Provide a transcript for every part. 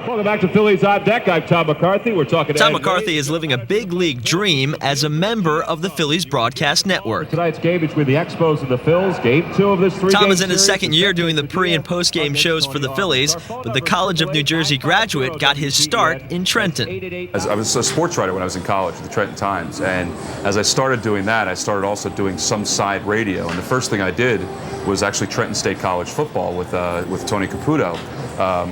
Welcome back to Phillies On Deck. I'm Tom McCarthy. We're talking to Tom McCarthy is living a big league dream as a member of the Phillies broadcast network. Tonight's game between the Expos and the Phils, game 2 of this 3-game Tom is in his series. second year doing the pre- and post-game shows for the Phillies, but the College of New Jersey graduate got his start in Trenton. I was a sports writer when I was in college at the Trenton Times, and as I started doing that, I started also doing some side radio, and the first thing I did was actually Trenton State College football with Tony Caputo.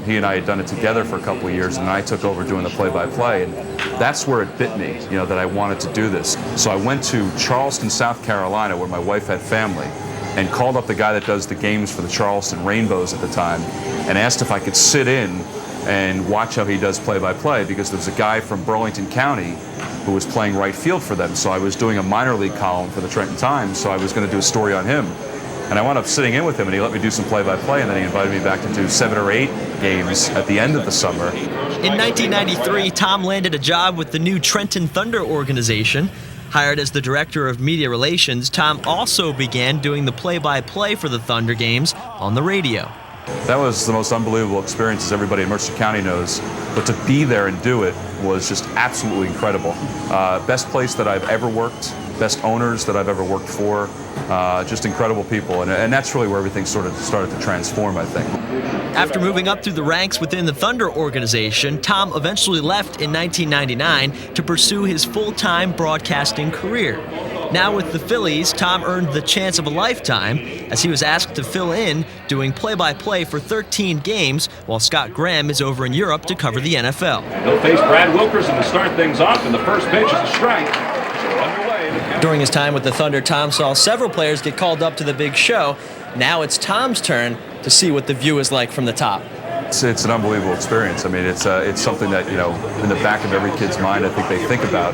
He and I had done it together for a couple of years, and I took over doing the play-by-play, and that's where it bit me, that I wanted to do this. So I went to Charleston, South Carolina, where my wife had family, and called up the guy that does the games for the Charleston Rainbows at the time, and asked if I could sit in and watch how he does play-by-play, because there was a guy from Burlington County who was playing right field for them. So I was doing a minor league column for the Trenton Times, so I was going to do a story on him. And I wound up sitting in with him, and he let me do some play-by-play, and then he invited me back to do 7 or 8 games at the end of the summer. In 1993, Tom landed a job with the new Trenton Thunder organization. Hired as the director of media relations, Tom also began doing the play-by-play for the Thunder games on the radio. That was the most unbelievable experience, as everybody in Mercer County knows. But to be there and do it was just absolutely incredible. Best place that I've ever worked, best owners that I've ever worked for, just incredible people. And that's really where everything sort of started to transform, I think. After moving up through the ranks within the Thunder organization, Tom eventually left in 1999 to pursue his full-time broadcasting career. Now with the Phillies, Tom earned the chance of a lifetime as he was asked to fill in doing play-by-play for 13 games while Scott Graham is over in Europe to cover the NFL. He'll face Brad Wilkerson to start things off, and the first pitch is a strike. Underway. During his time with the Thunder, Tom saw several players get called up to the big show. Now it's Tom's turn to see what the view is like from the top. It's an unbelievable experience. I mean, it's something that, in the back of every kid's mind, I think they think about,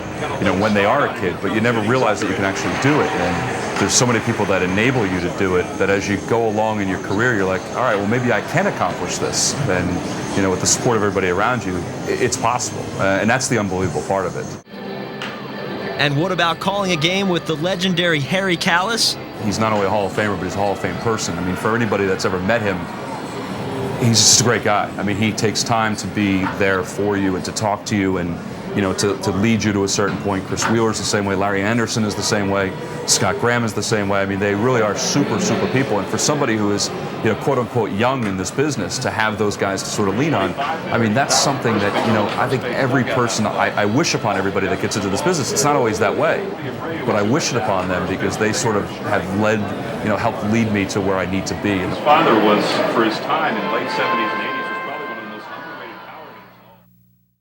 when they are a kid, but you never realize that you can actually do it. And there's so many people that enable you to do it that as you go along in your career, you're like, all right, well, maybe I can accomplish this. And, with the support of everybody around you, it's possible. And that's the unbelievable part of it. And what about calling a game with the legendary Harry Kalas? He's not only a Hall of Famer, but he's a Hall of Fame person. I mean, for anybody that's ever met him, he's just a great guy. I mean, he takes time to be there for you and to talk to you and, to lead you to a certain point. Chris Wheeler's the same way. Larry Anderson is the same way. Scott Graham is the same way. I mean, they really are super, super people. And for somebody who is, quote unquote, young in this business, to have those guys to sort of lean on, I mean, that's something that, I think every person, I wish upon everybody that gets into this business. It's not always that way, but I wish it upon them because they sort of have led, helped lead me to where I need to be. His father was, for his time in late 70s and 80s,